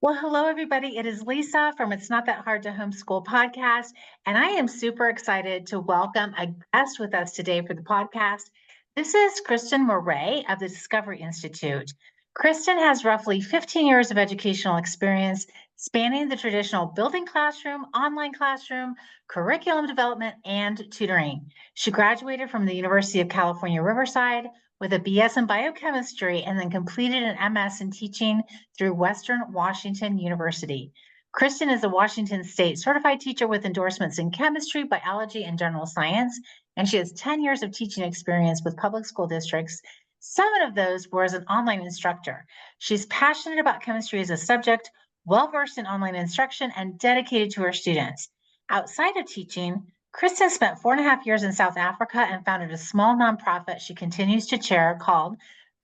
Well, hello, everybody. It is Lisa from It's Not That Hard to Homeschool podcast, and I am super excited to welcome a guest with us today for the podcast. This is Kristin Marais of the Discovery Institute. Kristin has roughly 15 years of educational experience spanning the traditional building classroom, online classroom, curriculum development, and tutoring. She graduated from the University of California Riverside with a BS in biochemistry and then completed an MS in teaching through Western Washington University. Kristin is a Washington State certified teacher with endorsements in chemistry, biology, and general science, and she has 10 years of teaching experience with public school districts. 7 of those were as an online instructor. She's passionate about chemistry as a subject, well versed in online instruction, and dedicated to her students. Outside of teaching, Kristin spent 4.5 years in South Africa and founded a small nonprofit she continues to chair called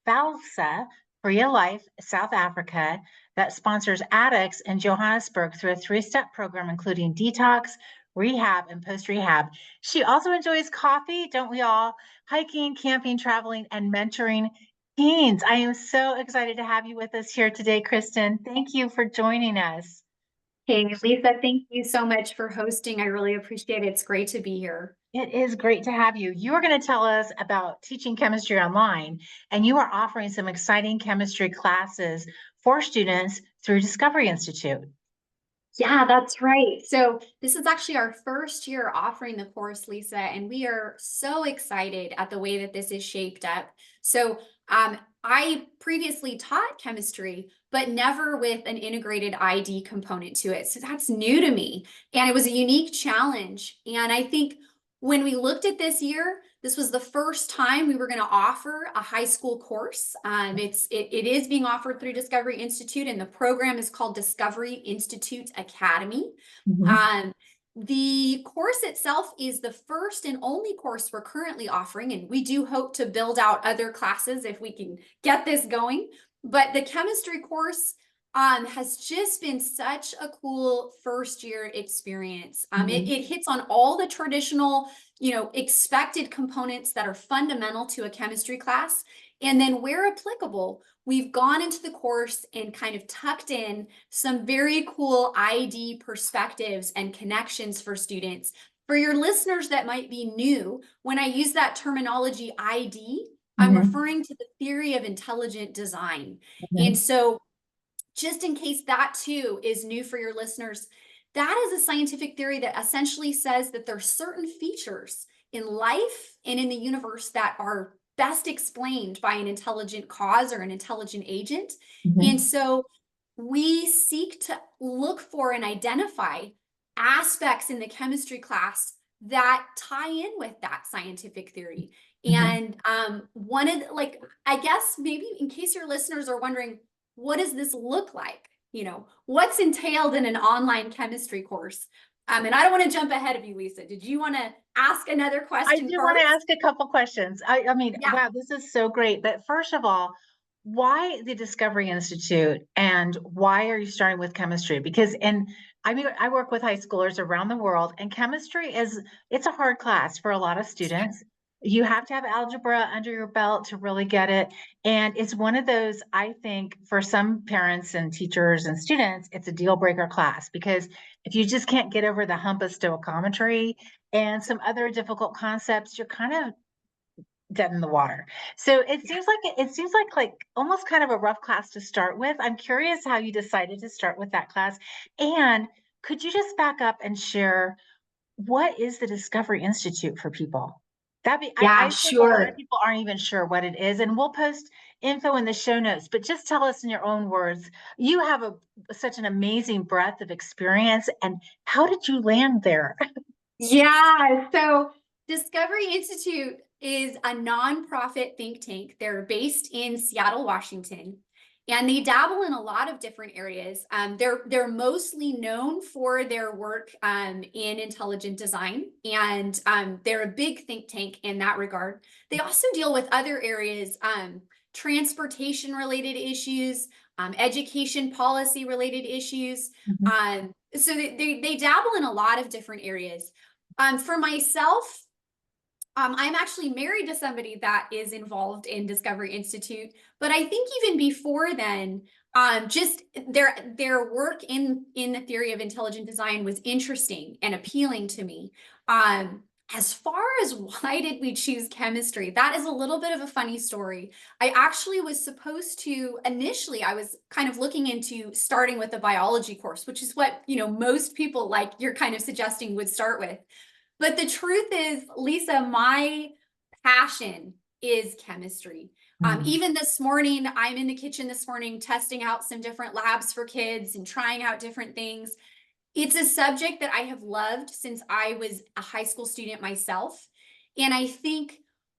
FALSA, Free Life South Africa, that sponsors addicts in Johannesburg through a 3-step program, including detox, rehab, and post rehab. She also enjoys coffee, don't we all? Hiking, camping, traveling, and mentoring teens. I am so excited to have you with us here today, Kristin. Thank you for joining us. Hey, Lisa, thank you so much for hosting. I really appreciate it. It's great to be here. It is great to have you. You are going to tell us about teaching chemistry online, and you are offering some exciting chemistry classes for students through Discovery Institute. Yeah, that's right. So this is actually our first year offering the course, Lisa, and we are so excited at the way that this is shaped up. So I previously taught chemistry, but never with an integrated ID component to it. So that's new to me. And it was a unique challenge. And I think when we looked at this year, this was the first time we were going to offer a high school course. It is being offered through Discovery Institute, and the program is called Discovery Institute Academy. Mhm. Um, the course itself is the first and only course we're currently offering, and we do hope to build out other classes if we can get this going. But the chemistry course has just been such a cool first year experience. It hits on all the traditional, expected components that are fundamental to a chemistry class. And then where applicable, we've gone into the course and kind of tucked in some very cool ID perspectives and connections for students. For your listeners that might be new, when I use that terminology ID, I'm Mhm. referring to the theory of intelligent design. And Mhm. so just in case that too is new for your listeners, that is a scientific theory that essentially says that there are certain features in life and in the universe that are best explained by an intelligent cause or an intelligent agent. And Mhm. so we seek to look for and identify aspects in the chemistry class that tie in with that scientific theory. Mhm. And one of like, I guess maybe in case your listeners are wondering, what does this look like? What's entailed in an online chemistry course? And I don't want to jump ahead of you, Lisa. Did you want to ask another I question do want to first? ask a couple questions. I mean, Yeah. wow, this is so great. But first of all, why the Discovery Institute and why are you starting with chemistry? Because I mean, I work with high schoolers around the world, and chemistry it's a hard class for a lot of students. You have to have algebra under your belt to really get it. And it's one of those, I think, for some parents and teachers and students, it's a deal breaker class because if you just can't get over the hump of stoichiometry and some other difficult concepts, you're kind of dead in the water. So it seems like almost kind of a rough class to start with. I'm curious how you decided to start with that class. And could you just back up and share what is the Discovery Institute for people? I Yeah, think a lot of sure. people aren't even sure what it is, and we'll post info in the show notes, but just tell us in your own words. You have such an amazing breadth of experience, and how did you land there? Yeah. So Discovery Institute is a nonprofit think tank. They're based in Seattle, Washington, and they dabble in a lot of different areas. They're mostly known for their work in intelligent design, and they're a big think tank in that regard. They also deal with other areas, transportation related issues, education policy related issues. Mhm. So they dabble in a lot of different areas. For myself, I'm actually married to somebody that is involved in Discovery Institute, but I think even before then, just their work in the theory of intelligent design was interesting and appealing to me. As far as why did we choose chemistry, that is a little bit of a funny story. I actually was supposed to initially, I was kind of looking into starting with a biology course, which is what, most people like you're kind of suggesting would start with. But the truth is, Lisa, my passion is chemistry. Mm. Even this morning, I'm in the kitchen this morning testing out some different labs for kids and trying out different things. It's a subject that I have loved since I was a high school student myself. And I think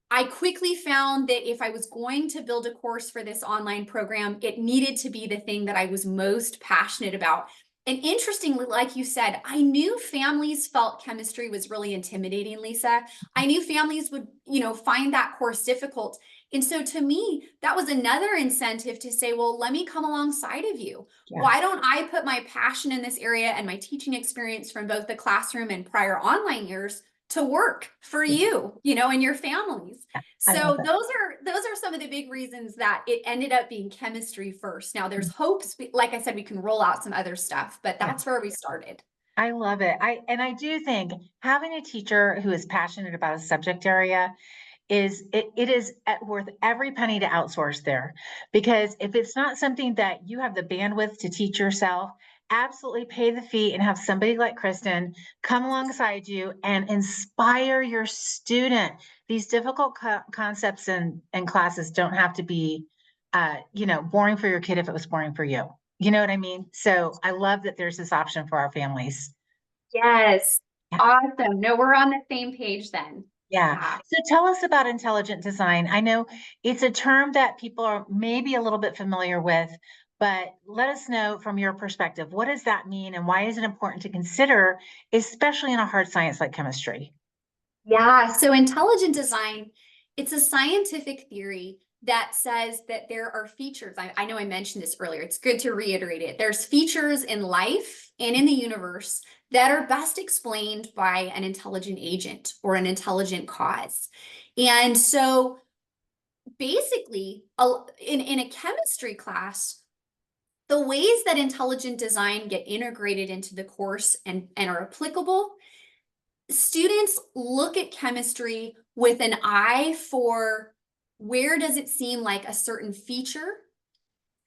I quickly found that if I was going to build a course for this online program, it needed to be the thing that I was most passionate about. And interestingly, like you said, I knew families felt chemistry was really intimidating, Lisa. I knew families would, find that course difficult. And so to me, that was another incentive to say, well, let me come alongside of you. Yeah. Why don't I put my passion in this area and my teaching experience from both the classroom and prior online years to work for you, and your families. I love So it. those are some of the big reasons that it ended up being chemistry first. Now there's hopes, like I said, we can roll out some other stuff, but Yeah. that's where we started. I love it. I do think having a teacher who is passionate about a subject area it is worth every penny to outsource there, because if it's not something that you have the bandwidth to teach yourself, absolutely pay the fee and have somebody like Kristin come alongside you and inspire your student. These difficult concepts and classes don't have to be boring for your kid if it was boring for you. You know what I mean? So I love that there's this option for our families. Yes. Yeah. Awesome. No, we're on the same page then. Yeah. Yeah. So tell us about intelligent design. I know it's a term that people are maybe a little bit familiar with, but let us know from your perspective, what does that mean and why is it important to consider, especially in a hard science like chemistry? Yeah, so intelligent design, it's a scientific theory that says that there are features. I know I mentioned this earlier. It's good to reiterate it. There's features in life and in the universe that are best explained by an intelligent agent or an intelligent cause. And so basically, in a chemistry class, the ways that intelligent design get integrated into the course and are applicable, students look at chemistry with an eye for where does it seem like a certain feature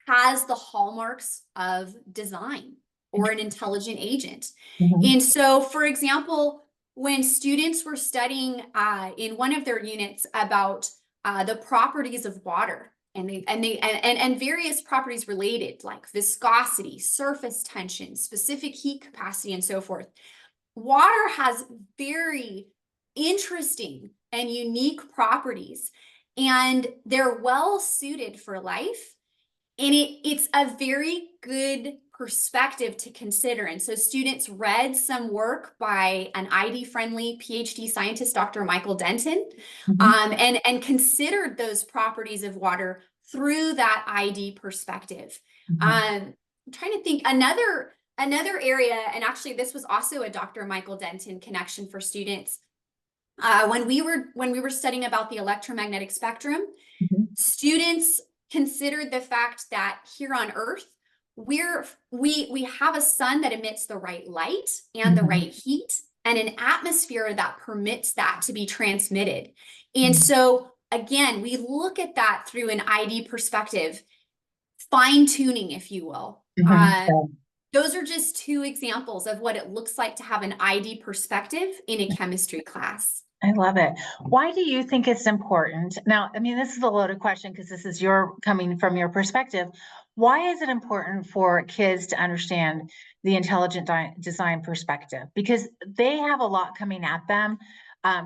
has the hallmarks of design or an intelligent agent. Mhm. And so, for example, when students were studying in one of their units about the properties of water and various properties related, like viscosity, surface tension, specific heat capacity, and so forth, water has very interesting and unique properties, and they're well suited for life. And it's a very good perspective to consider. And so students read some work by an ID-friendly PhD scientist, Dr. Michael Denton, Mhm. and considered those properties of water through that ID perspective. Mhm. I'm trying to think another area, and actually this was also a Dr. Michael Denton connection for students. When we were studying about the electromagnetic spectrum, Mhm. students considered the fact that here on Earth, we have a sun that emits the right light and the Mhm. right heat, and an atmosphere that permits that to be transmitted. And Mhm. so again, we look at that through an ID perspective, fine tuning, if you will. Mhm. Yeah. Those are just two examples of what it looks like to have an ID perspective in a chemistry class. I love it. Why do you think it's important? Now, I mean, this is a loaded question because this is your coming from your perspective. Why is it important for kids to understand the intelligent design perspective? Because they have a lot coming at them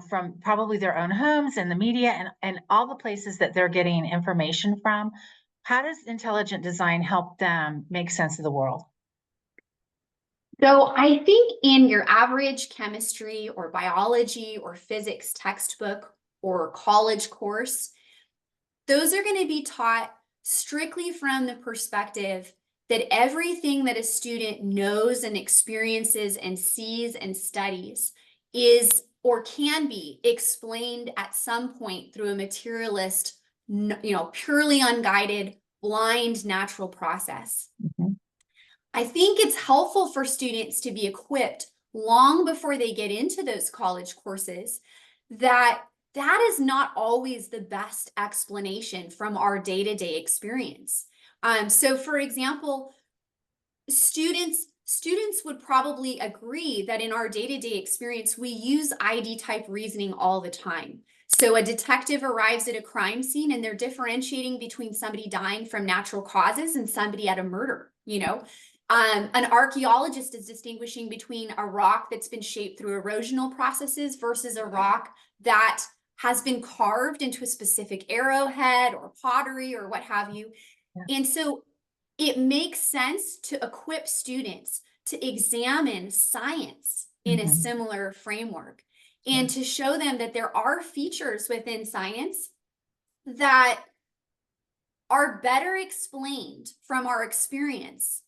from probably their own homes and the media and all the places that they're getting information from. How does intelligent design help them make sense of the world? So I think in your average chemistry or biology or physics textbook or college course, those are going to be taught strictly from the perspective that everything that a student knows and experiences and sees and studies is or can be explained at some point through a materialist, purely unguided, blind natural process. Mhm. I think it's helpful for students to be equipped long before they get into those college courses that that is not always the best explanation from our day-to-day experience. So for example, students would probably agree that in our day-to-day experience, we use ID type reasoning all the time. So a detective arrives at a crime scene and they're differentiating between somebody dying from natural causes and somebody at a murder, an archaeologist is distinguishing between a rock that's been shaped through erosional processes versus a rock that has been carved into a specific arrowhead or pottery or what have you. Yeah. And so it makes sense to equip students to examine science in a Mhm. similar framework Yeah. and to show them that there are features within science that are better explained from our experience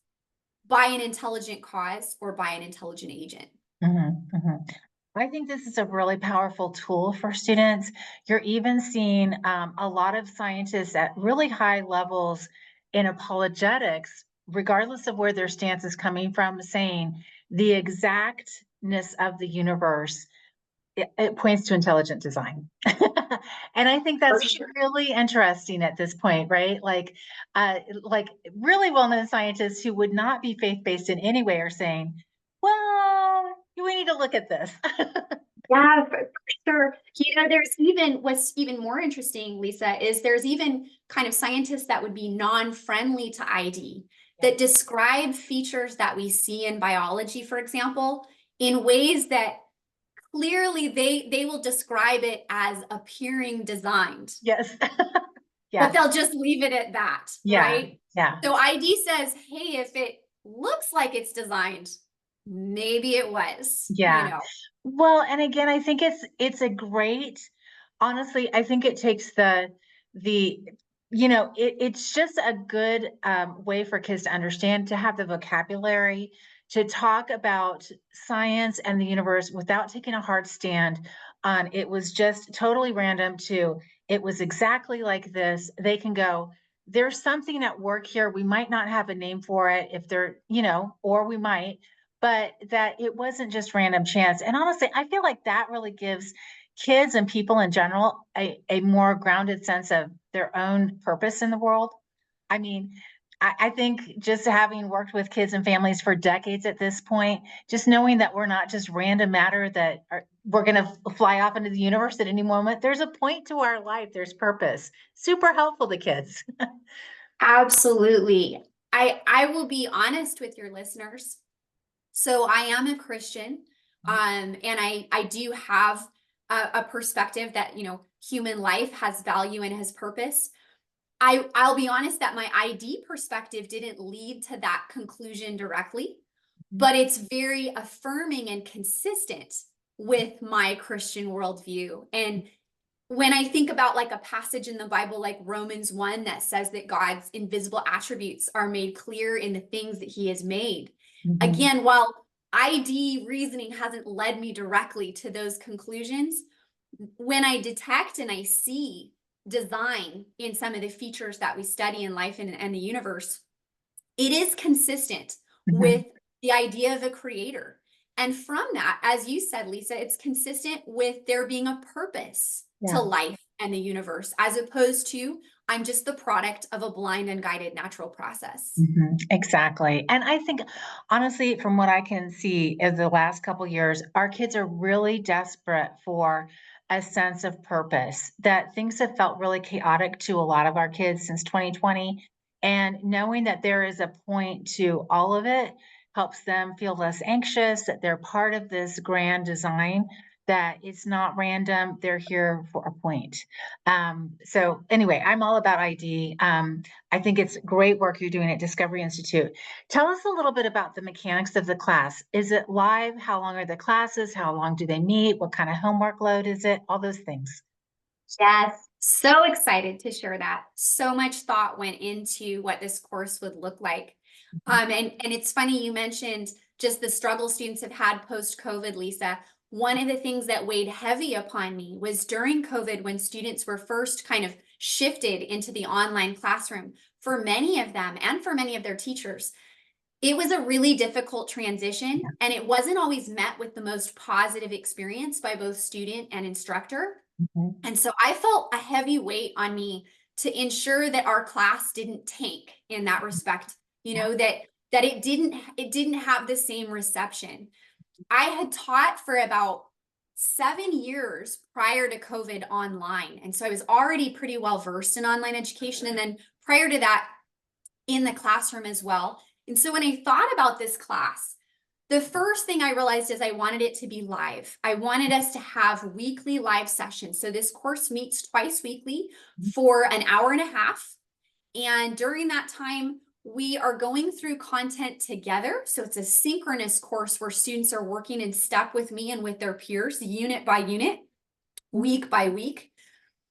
by an intelligent cause or by an intelligent agent. Mhm, mhm. I think this is a really powerful tool for students. You're even seeing a lot of scientists at really high levels in apologetics, regardless of where their stance is coming from, saying the exactness of the universe, it points to intelligent design. And I think For that's sure. really interesting at this point, right? Like really well-known scientists who would not be faith-based in any way are saying, well, we need to look at this. Yeah, for sure. There's even what's even more interesting, Lisa, is there's even kind of scientists that would be non-friendly to ID that describe features that we see in biology, for example, in ways that clearly they will describe it as appearing designed, Yes. but Yes. they'll just leave it at that, Yeah. right? Yeah. So ID says, hey, if it looks like it's designed, maybe it was. Yeah. Well, and again, I think it's a great honestly, I think it takes the it's just a good way for kids to understand, to have the vocabulary, to talk about science and the universe without taking a hard stand on it was just totally random to it was exactly like this. They can go, there's something at work here. We might not have a name for it if they're, or we might, but that it wasn't just random chance. And honestly, I feel like that really gives kids and people in general a more grounded sense of their own purpose in the world. I mean, I think just having worked with kids and families for decades at this point, just knowing that we're not just random matter we're going to fly off into the universe at any moment. There's a point to our life. There's purpose. Super helpful to kids. Absolutely. I will be honest with your listeners. So I am a Christian, and I do have a perspective that human life has value and has purpose. I'll be honest that my ID perspective didn't lead to that conclusion directly, but it's very affirming and consistent with my Christian worldview. And when I think about like a passage in the Bible, like Romans 1, that says that God's invisible attributes are made clear in the things that he has made. Mhm. Again, while ID reasoning hasn't led me directly to those conclusions, when I detect and I see design in some of the features that we study in life and the universe, it is consistent Mhm. with the idea of a creator. And from that, as you said, Lisa, it's consistent with there being a purpose to Yeah. life and the universe, as opposed to I'm just the product of a blind and guided natural process. Exactly. And I think, honestly, from what I can see in the last couple years, our kids are really desperate for a sense of purpose, that things have felt really chaotic to a lot of our kids since 2020. And knowing that there is a point to all of it helps them feel less anxious, that they're part of this grand design, that it's not random. They're here for a point. So anyway, I'm all about ID. I think it's great work you're doing at Discovery Institute. Tell us a little bit about the mechanics of the class. Is it live? How long are the classes? How long do they meet? What kind of homework load is it? All those things. Yes, so excited to share that. So much thought went into what this course would look like. Mhm. And it's funny you mentioned just the struggle students have had post-COVID, Lisa. one of the things that weighed heavy upon me was during COVID, when students were first kind of shifted into the online classroom. For many of them and for many of their teachers, it was a really difficult transition, and it wasn't always met with the most positive experience by both student and instructor. And so I felt a heavy weight on me to ensure that our class didn't tank in that respect, that it didn't have the same reception. I had taught for about 7 years prior to COVID online. And so I was already pretty well versed in online education. And then prior to that, in the classroom as well. And so when I thought about this class, the first thing I realized is I wanted it to be live. I wanted us to have weekly live sessions. So this course meets twice weekly for an hour and a half. And during that time, we are going through content together. So it's a synchronous course where students are working in step with me and with their peers, unit by unit, week by week.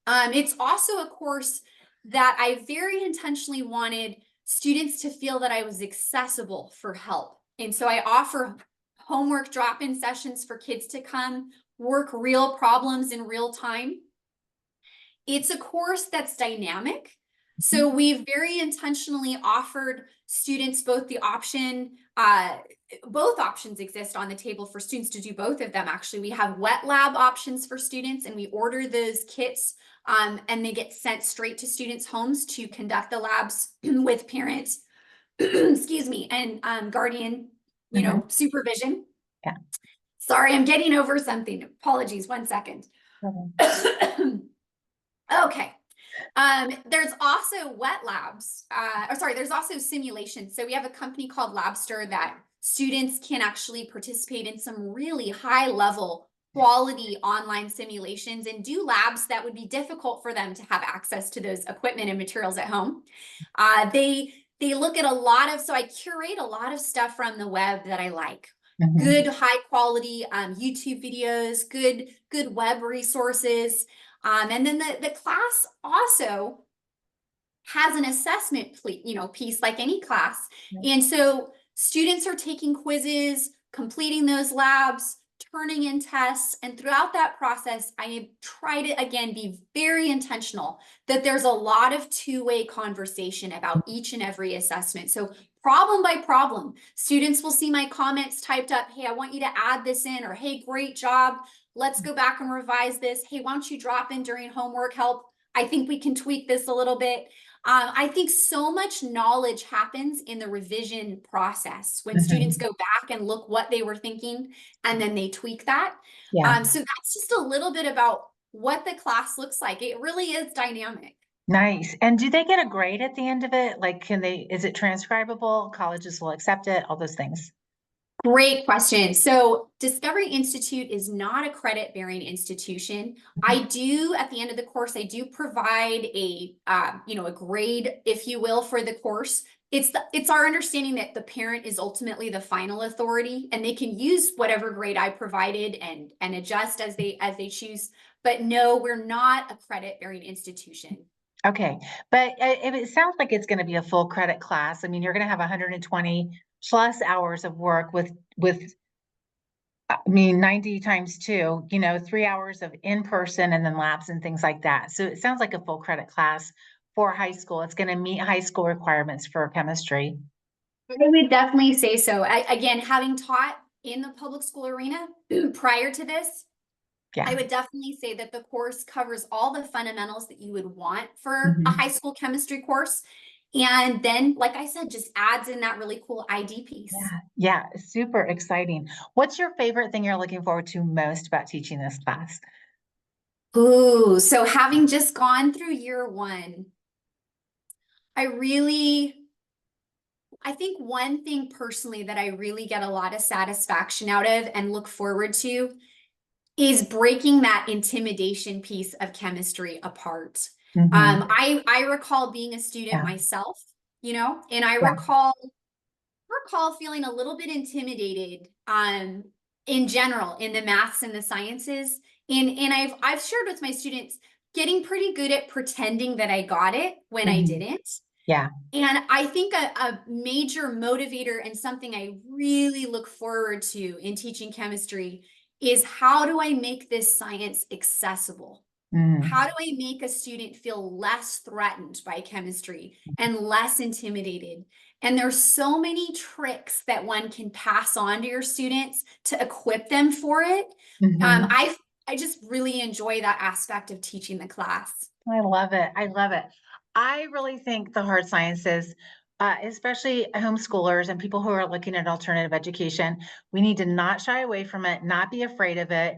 It's also a course that I very intentionally wanted students to feel that I was accessible for help. And so I offer homework drop-in sessions for kids to come work real problems in real time. It's a course that's dynamic. So we've very intentionally offered students both the option, both options exist on the table for students to do both of them. Actually, we have wet lab options for students, and we order those kits and they get sent straight to students' homes to conduct the labs with parents, excuse me, and guardian, supervision. Yeah. Sorry, I'm getting over something. Apologies, 1 second. Okay. There's also wet labs, there's also simulations. So we have a company called Labster that students can actually participate in some really high level quality online simulations and do labs that would be difficult for them to have access to those equipment and materials at home. They look at a lot of, so I curate a lot of stuff from the web that I like. Good high quality YouTube videos, good web resources. And then the class also has an assessment piece like any class. And so students are taking quizzes, completing those labs, turning in tests. And throughout that process, I try to, again, be very intentional that there's a lot of two-way conversation about each and every assessment. So problem by problem, students will see my comments typed up. Hey, I want you to add this in, or hey, great job. Let's go back and revise this. Hey, why don't you drop in during homework help? I think we can tweak this a little bit. I think so much knowledge happens in the revision process when students go back and look what they were thinking, and then they tweak that. So that's just a little bit about what the class looks like. It really is dynamic. Nice. And do they get a grade at the end of it? Like, is it transcribable? Colleges will accept it, all those things. Great question. So Discovery Institute is not a credit-bearing institution. I do, at the end of the course, I do provide a grade, if you will, for the course. It's our understanding that the parent is ultimately the final authority, and they can use whatever grade I provided and adjust as they choose. But no, we're not a credit-bearing institution. Okay, but it sounds like it's going to be a full credit class. I mean, you're going to have 120 plus hours of work with 90 times 2, 3 hours of in-person and then labs and things like that. So it sounds like a full credit class for high school. It's going to meet high school requirements for chemistry. I would definitely say so. Again, having taught in the public school arena prior to this, I would definitely say that the course covers all the fundamentals that you would want for a high school chemistry course. And then, like I said, just adds in that really cool ID piece. Yeah, super exciting. What's your favorite thing you're looking forward to most about teaching this class? Ooh, so having just gone through year 1, I think one thing personally that I really get a lot of satisfaction out of and look forward to is breaking that intimidation piece of chemistry apart. I recall being a student myself, and I recall feeling a little bit intimidated in general in the maths and the sciences. And I've shared with my students getting pretty good at pretending that I got it when I didn't. Yeah. And I think a major motivator and something I really look forward to in teaching chemistry is how do I make this science accessible? How Mm, do I make a student feel less threatened by chemistry and less intimidated? And there's so many tricks that one can pass on to your students to equip them for it. mhm. I just really enjoy that aspect of teaching the class. I love it. I love it. I really think the hard sciences, especially homeschoolers and people who are looking at alternative education, we need to not shy away from it, not be afraid of it,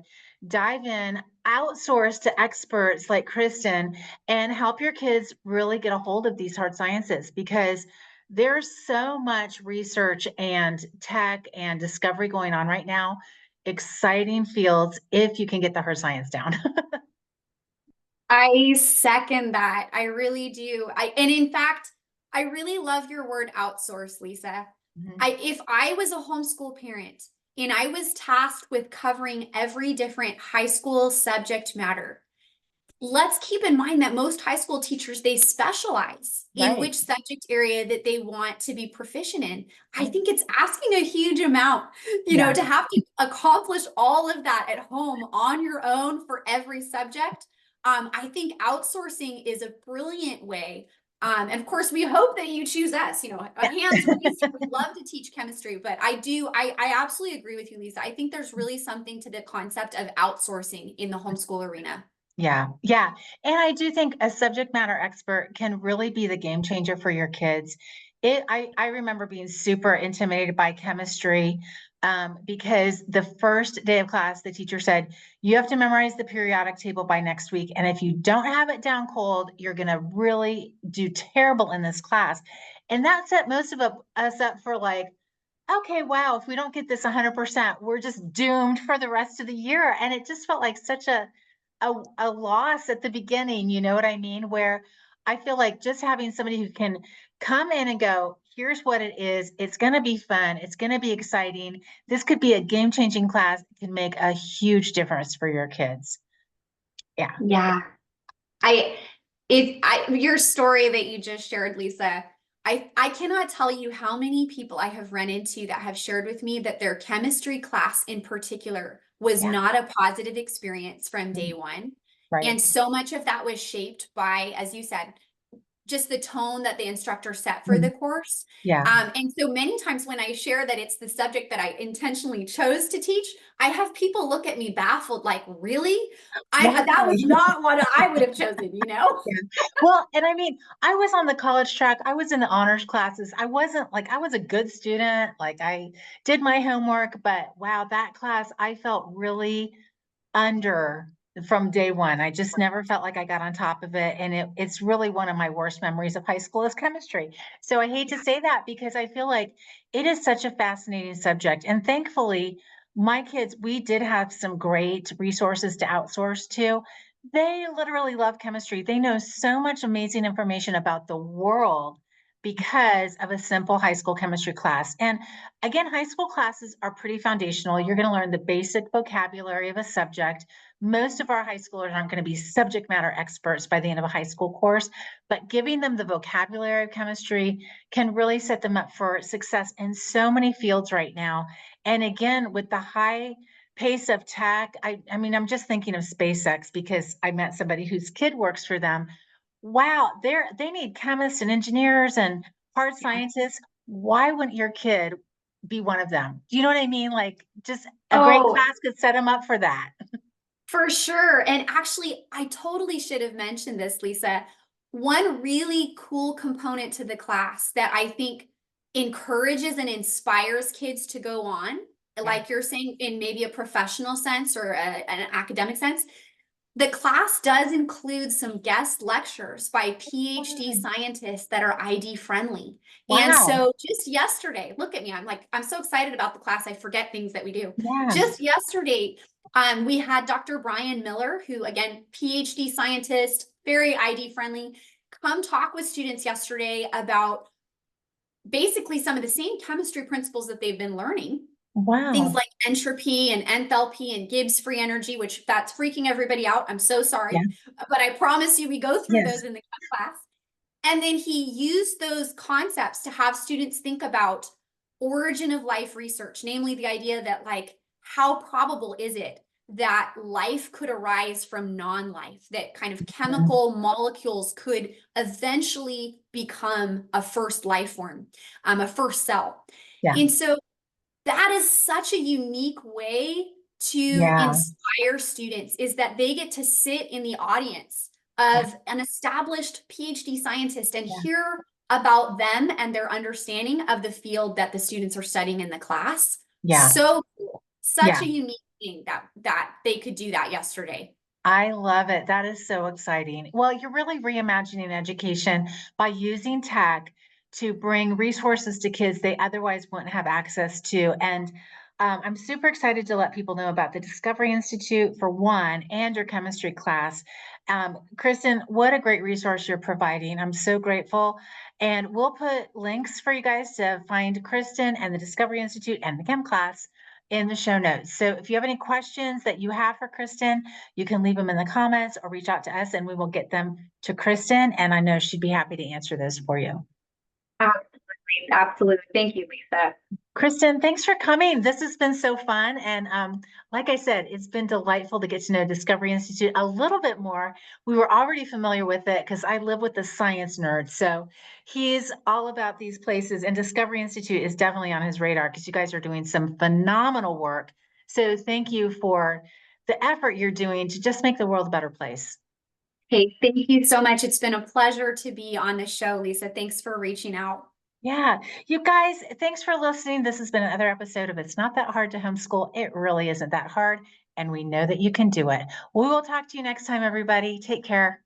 dive in, outsource to experts like Kristin, and help your kids really get a hold of these hard sciences because there's so much research and tech and discovery going on right now. Exciting fields if you can get the hard science down. I second that. I really do. And in fact, I really love your word outsource, Lisa. Mhm. If I was a homeschool parent and I was tasked with covering every different high school subject matter, let's keep in mind that most high school teachers, they specialize in Right. which subject area that they want to be proficient in. I Right. think it's asking a huge amount, Yeah. to have to accomplish all of that at home on your own for every subject. I think outsourcing is a brilliant way. And of course, we hope that you choose us, a Yeah. hands raised. We love to teach chemistry, but I absolutely agree with you, Lisa. I think there's really something to the concept of outsourcing in the homeschool arena. Yeah, yeah. And I do think a subject matter expert can really be the game changer for your kids. I remember being super intimidated by chemistry because the first day of class, the teacher said, you have to memorize the periodic table by next week. And if you don't have it down cold, you're going to really do terrible in this class. And that set most of us up for like, okay, wow, if we don't get this 100%, we're just doomed for the rest of the year. And it just felt like such a loss at the beginning, you know what I mean? Where I feel like just having somebody who can come in and go, here's what it is. It's going to be fun. It's going to be exciting. This could be a game-changing class. It can make a huge difference for your kids. Yeah. Yeah. I your story that you just shared, Lisa, I cannot tell you how many people I have run into that have shared with me that their chemistry class in particular was Yeah. not a positive experience from day Mm, one. right. And so much of that was shaped by, as you said, just the tone that the instructor set for the Mm, course. yeah. And so many times when I share that it's the subject that I intentionally chose to teach, I have people look at me baffled, like, really? That Why? was not what I would have chosen, Yeah. Well, and I mean, I was on the college track. I was in the honors classes. I wasn't like I was a good student. Like I did my homework, but wow, that class I felt really under from day one. I just never felt like I got on top of it. And it's really one of my worst memories of high school is chemistry. So I hate to say that because I feel like it is such a fascinating subject. And thankfully, my kids, we did have some great resources to outsource to. They literally love chemistry. They know so much amazing information about the world because of a simple high school chemistry class. And again, high school classes are pretty foundational. You're going to learn the basic vocabulary of a subject. Most of our high schoolers aren't going to be subject matter experts by the end of a high school course, but giving them the vocabulary of chemistry can really set them up for success in so many fields right now. And again, with the high pace of tech, I mean, I'm just thinking of SpaceX because I met somebody whose kid works for them. Wow, they need chemists and engineers and hard Yeah. scientists. Why wouldn't your kid be one of them? Do you know what I mean? Like, just a great Oh, class could set them up for that. for sure. And actually, I totally should have mentioned this, Lisa. One really cool component to the class that I think encourages and inspires kids to go on, Yeah. like you're saying, in maybe a professional sense or an academic sense. The class does include some guest lectures by PhD Fun. scientists that are ID friendly. And Wow. so just yesterday, look at me, I'm so excited about the class. I forget things that we do. Yeah. Just yesterday, we had Dr. Brian Miller, who again, PhD scientist, very ID friendly, come talk with students yesterday about basically some of the same chemistry principles that they've been learning, things Wow. like entropy and enthalpy and Gibbs free energy, which that's freaking everybody out. I'm so sorry. Yeah. But I promise you, we go through Yes. those in the class. And then he used those concepts to have students think about origin of life research, namely the idea that like how probable is it that life could arise from non-life, that kind of chemical molecules could eventually become a first life form, a first cell. Yeah. And so that is such a unique way to Yeah. inspire students, is that they get to sit in the audience Yeah. of an established PhD scientist and Yeah. hear about them and their understanding of the field that the students are studying in the class. Yeah. So cool. Such Yeah. a unique thing that they could do that yesterday. I love it. That is so exciting. Well, you're really reimagining education by using tech to bring resources to kids they otherwise wouldn't have access to. And I'm super excited to let people know about the Discovery Institute for one and your chemistry class. Kristin, what a great resource you're providing. I'm so grateful. And we'll put links for you guys to find Kristin and the Discovery Institute and the chem class in the show notes. So if you have any questions that you have for Kristin, you can leave them in the comments or reach out to us and we will get them to Kristin. And I know she'd be happy to answer those for you. Absolutely. Absolutely. Thank you, Lisa. Kristin, thanks for coming. This has been so fun. And like I said, it's been delightful to get to know Discovery Institute a little bit more. We were already familiar with it because I live with a science nerd. So he's all about these places. And Discovery Institute is definitely on his radar because you guys are doing some phenomenal work. So thank you for the effort you're doing to just make the world a better place. Hey, thank you so much. It's been a pleasure to be on the show, Lisa. Thanks for reaching out. Yeah, you guys, thanks for listening. This has been another episode of It's Not That Hard to Homeschool. It really isn't that hard, and we know that you can do it. We will talk to you next time, everybody. Take care.